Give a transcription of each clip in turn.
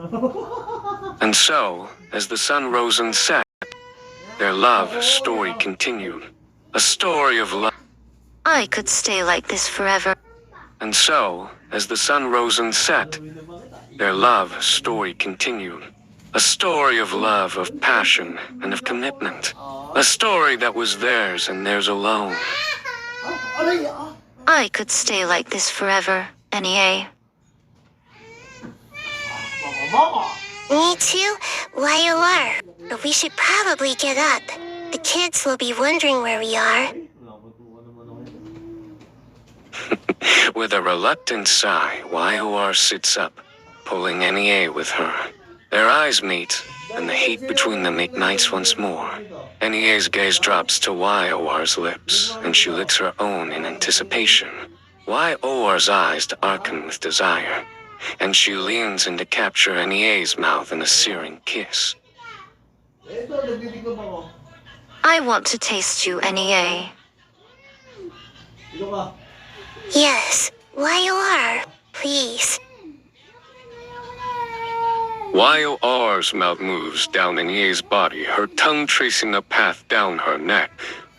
And so, as the sun rose and set, their love story continued. A story of love. I could stay like this forever. And so, as the sun rose and set, their love story continued. A story of love, of passion, and of commitment. A story that was theirs and theirs alone. I could stay like this forever, NEA. Me too? Why you are? But we should probably get up. The kids will be wondering where we are. With a reluctant sigh, YOR sits up, pulling NEA with her. Their eyes meet, and the heat between them ignites once more. NEA's gaze drops to YOR's lips, and she licks her own in anticipation. YOR's eyes darken with desire, and she leans in to capture NEA's mouth in a searing kiss. I want to taste you, NEA. Yes, why you are? Please. YOR's mouth moves down NEA's body, her tongue tracing a path down her neck,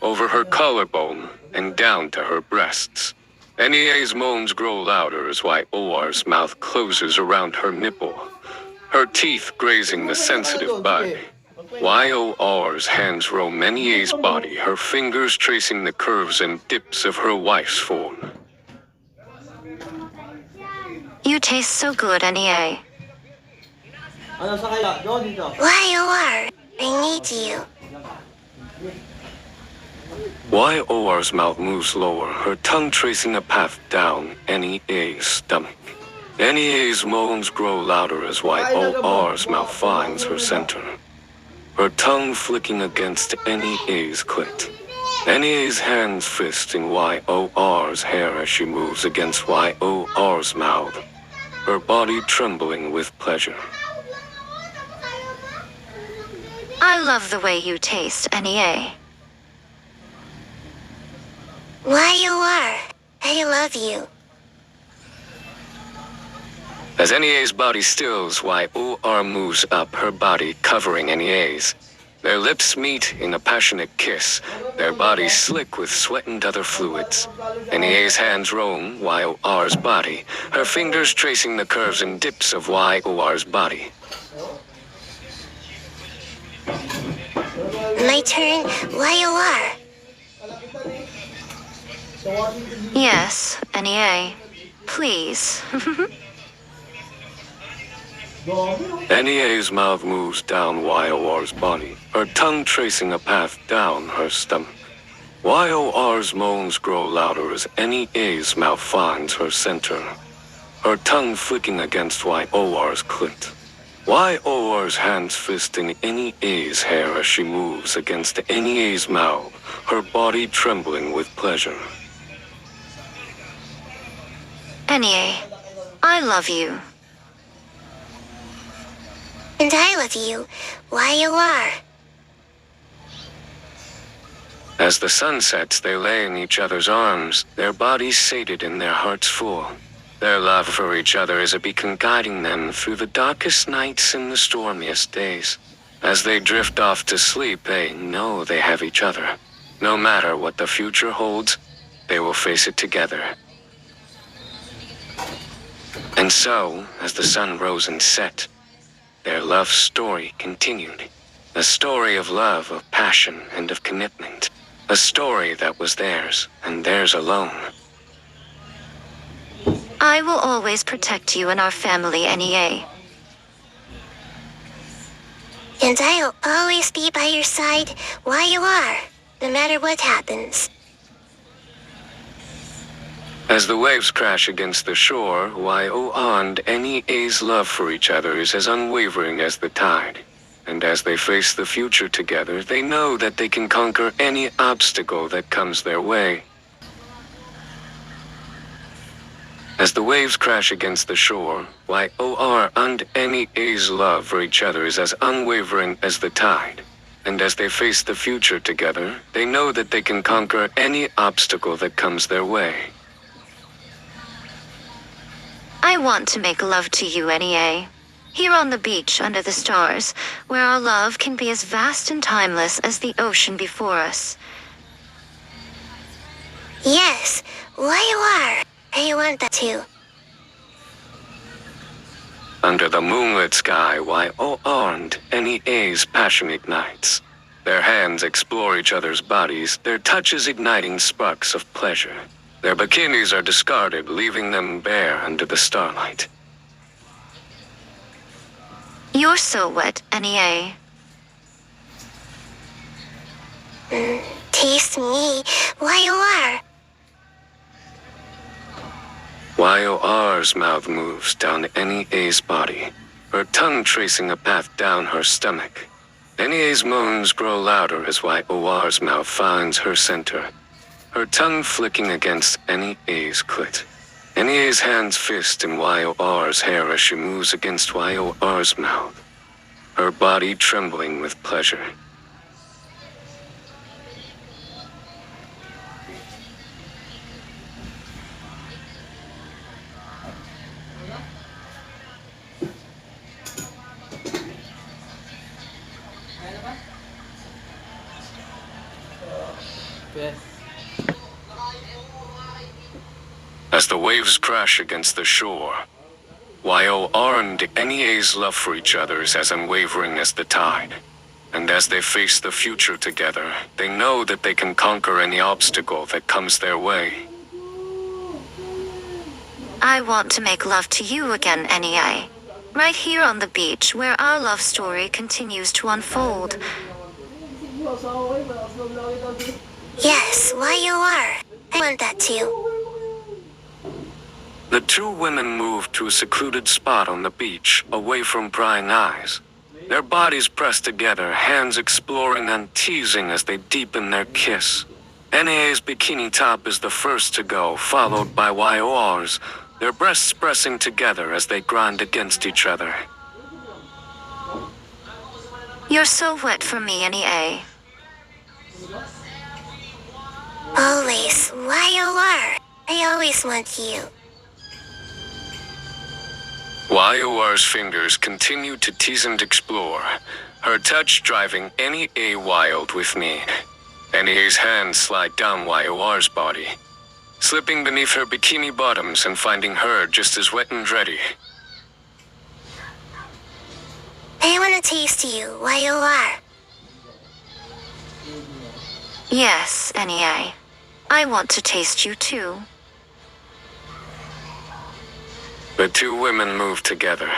over her collarbone, and down to her breasts. NEA's moans grow louder as YOR's mouth closes around her nipple, her teeth grazing the sensitive bud. YOR's hands roam NEA's body, her fingers tracing the curves and dips of her wife's form. You taste so good, NEA. Why you are? I need you. YOR's mouth moves lower, her tongue tracing a path down NEA's stomach. NEA's moans grow louder as YOR's mouth finds her center, her tongue flicking against NEA's clit. NEA's hands fisting YOR's hair as she moves against YOR's mouth, her body trembling with pleasure. I love the way you taste, NEA. Why you are? I love you. As NEA's body stills, YOR moves up, her body covering NEA's. Their lips meet in a passionate kiss, their bodies slick with sweat and other fluids. NEA's hands roam YOR's body, her fingers tracing the curves and dips of YOR's body. My turn. Why you are? Yes, NEA. Please. NEA's mouth moves down YOR's body, her tongue tracing a path down her stomach. YOR's moans grow louder as NEA's mouth finds her center, her tongue flicking against YOR's clit. YOR's hands fisting NEA's hair as she moves against NEA's mouth, her body trembling with pleasure. NEA, I love you. And I love you. Why you are? As the sun sets, they lay in each other's arms, their bodies sated and their hearts full. Their love for each other is a beacon guiding them through the darkest nights and the stormiest days. As they drift off to sleep, they know they have each other. No matter what the future holds, they will face it together. And so, as the sun rose and set, their love story continued. A story of love, of passion, and of commitment. A story that was theirs, and theirs alone. I will always protect you and our family, NEA. And I'll always be by your side. Why you are? No matter what happens. As the waves crash against the shore, YOR and NEA's love for each other is as unwavering as the tide. And as they face the future together, they know that they can conquer any obstacle that comes their way. As the waves crash against the shore, YOR and NEA's love for each other is as unwavering as the tide. And as they face the future together, they know that they can conquer any obstacle that comes their way. I want to make love to you, NEA. Here on the beach under the stars, where our love can be as vast and timeless as the ocean before us. Yes, why you are. I want that too. Under the moonlit sky, Y.O. and NEA's passion ignites. Their hands explore each other's bodies, their touches igniting sparks of pleasure. Their bikinis are discarded, leaving them bare under the starlight. You're so wet, NEA. Taste me, why you are. Y.O.'s mouth moves down NEA's body, her tongue tracing a path down her stomach. NEA's moans grow louder as Y.O.'s mouth finds her center, her tongue flicking against NEA's clit. NEA's hands fist in Y.O.'s hair as she moves against Y.O.'s mouth, her body trembling with pleasure. As the waves crash against the shore, Y.O. and NEA's love for each other is as unwavering as the tide. And as they face the future together, they know that they can conquer any obstacle that comes their way. I want to make love to you again, NEA. Right here on the beach, where our love story continues to unfold. Yes, why you are. I want that too. The two women move to a secluded spot on the beach, away from prying eyes. Their bodies pressed together, hands exploring and teasing as they deepen their kiss. NEA's bikini top is the first to go, followed by Y.O.'s, their breasts pressing together as they grind against each other. You're so wet for me, NEA. Always, why you are. I always want you. Y.O.'s fingers continue to tease and explore, her touch driving NEA wild with me. NEA's hands slide down Y.O.'s body, slipping beneath her bikini bottoms and finding her just as wet and ready. I want to taste you, why you are. Yes, NEA. I want to taste you too. The two women move together,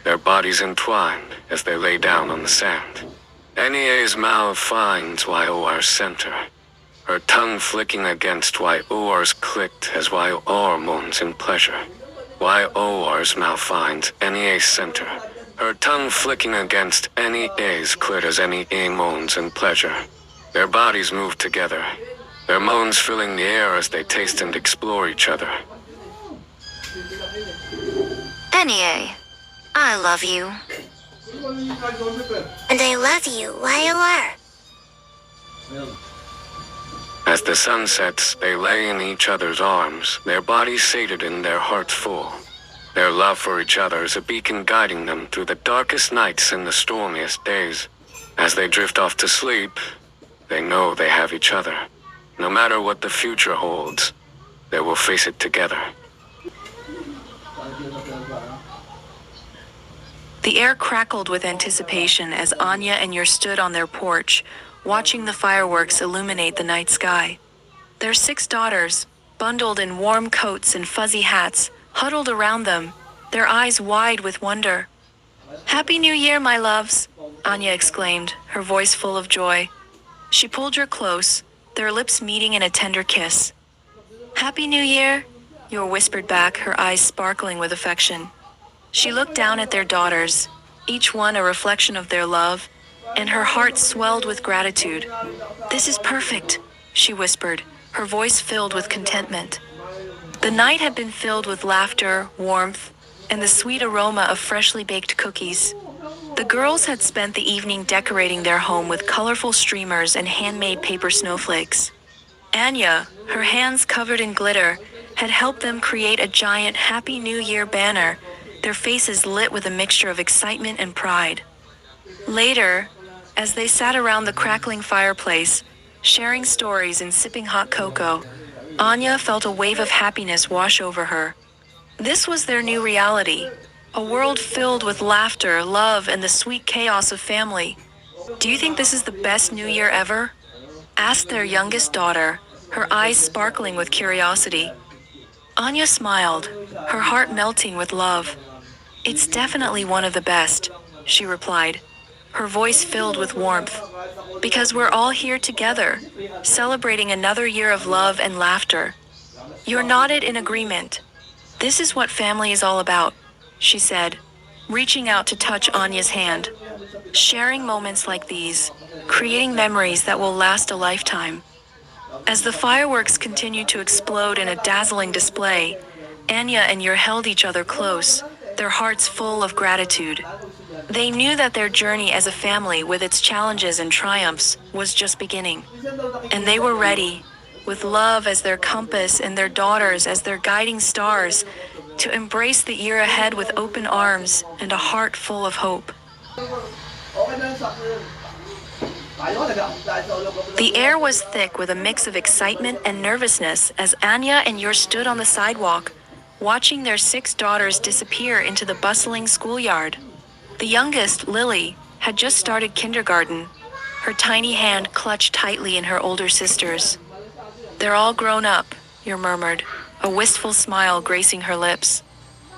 their bodies entwined as they lay down on the sand. NEA's mouth finds Y.O.'s center, her tongue flicking against Y.O.'s clit as Y.O. moans in pleasure. Y.O.'s mouth finds NEA's center, her tongue flicking against NEA's clit as NEA moans in pleasure. Their bodies move together, their moans filling the air as they taste and explore each other. NEA, I love you. And I love you, why you are. As the sun sets, they lay in each other's arms, their bodies sated and their hearts full. Their love for each other is a beacon guiding them through the darkest nights and the stormiest days. As they drift off to sleep, they know they have each other. No matter what the future holds, they will face it together. The air crackled with anticipation as Anya and Yer stood on their porch, watching the fireworks illuminate the night sky. Their 6 daughters, bundled in warm coats and fuzzy hats, huddled around them, their eyes wide with wonder. "Happy New Year, my loves," Anya exclaimed, her voice full of joy. She pulled Yer close, their lips meeting in a tender kiss. "Happy New Year," Yor whispered back, her eyes sparkling with affection. She looked down at their daughters, each one a reflection of their love, and her heart swelled with gratitude. "This is perfect," she whispered, her voice filled with contentment. The night had been filled with laughter, warmth, and the sweet aroma of freshly baked cookies. The girls had spent the evening decorating their home with colorful streamers and handmade paper snowflakes. Anya, her hands covered in glitter, had helped them create a giant Happy New Year banner, their faces lit with a mixture of excitement and pride. Later, as they sat around the crackling fireplace, sharing stories and sipping hot cocoa, Anya felt a wave of happiness wash over her. This was their new reality, a world filled with laughter, love, and the sweet chaos of family. "Do you think this is the best New Year ever?" asked their youngest daughter, her eyes sparkling with curiosity. Anya smiled, her heart melting with love. "It's definitely one of the best," she replied, her voice filled with warmth. "Because we're all here together, celebrating another year of love and laughter." You're nodded in agreement. "This is what family is all about," she said, reaching out to touch Anya's hand. "Sharing moments like these, creating memories that will last a lifetime." As the fireworks continued to explode in a dazzling display, Anya and Yer held each other close, their hearts full of gratitude. They knew that their journey as a family, with its challenges and triumphs, was just beginning. And they were ready, with love as their compass and their daughters as their guiding stars, to embrace the year ahead with open arms and a heart full of hope. The air was thick with a mix of excitement and nervousness as Anya and Yer stood on the sidewalk, watching their 6 daughters disappear into the bustling schoolyard. The youngest, Lily, had just started kindergarten, her tiny hand clutched tightly in her older sister's. "They're all grown up," Yer murmured, a wistful smile gracing her lips.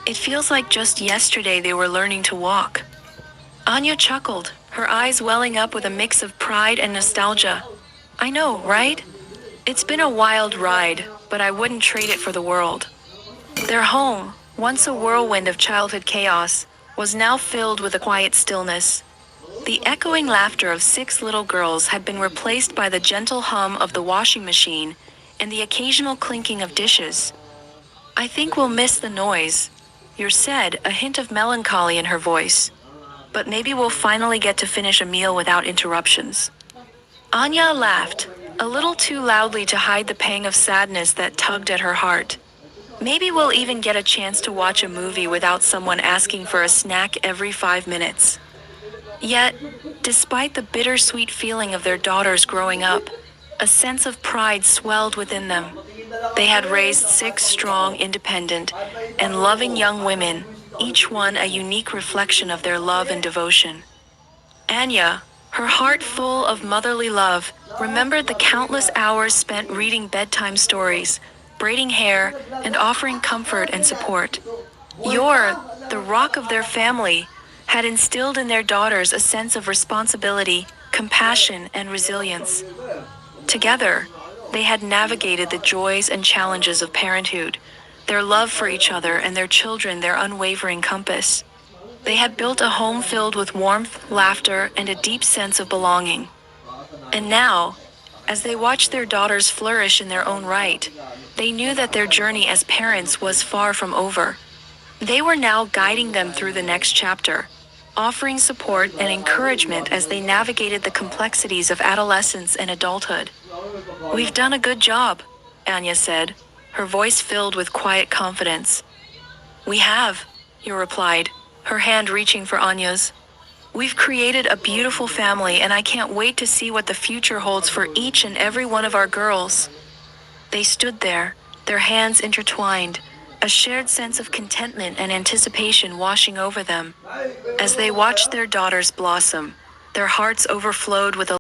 "It feels like just yesterday they were learning to walk." Anya chuckled, her eyes welling up with a mix of pride and nostalgia. "I know, right? It's been a wild ride, but I wouldn't trade it for the world." Their home, once a whirlwind of childhood chaos, was now filled with a quiet stillness. The echoing laughter of 6 little girls had been replaced by the gentle hum of the washing machine and the occasional clinking of dishes. "I think we'll miss the noise," Yer said, a hint of melancholy in her voice. "But maybe we'll finally get to finish a meal without interruptions." Anya laughed, a little too loudly to hide the pang of sadness that tugged at her heart. "Maybe we'll even get a chance to watch a movie without someone asking for a snack every 5 minutes." Yet, despite the bittersweet feeling of their daughters growing up, a sense of pride swelled within them. They had raised 6 strong, independent, and loving young women, each one a unique reflection of their love and devotion. Anya, her heart full of motherly love, remembered the countless hours spent reading bedtime stories, braiding hair, and offering comfort and support. Yor, the rock of their family, had instilled in their daughters a sense of responsibility, compassion, and resilience. Together, they had navigated the joys and challenges of parenthood, their love for each other and their children their unwavering compass. They had built a home filled with warmth, laughter, and a deep sense of belonging. And now, as they watched their daughters flourish in their own right, they knew that their journey as parents was far from over. They were now guiding them through the next chapter, offering support and encouragement as they navigated the complexities of adolescence and adulthood. "We've done a good job," Anya said, her voice filled with quiet confidence. "We have," Yor replied, her hand reaching for Anya's. "We've created a beautiful family, and I can't wait to see what the future holds for each and every one of our girls." They stood there, their hands intertwined, a shared sense of contentment and anticipation washing over them. As they watched their daughters blossom, their hearts overflowed with a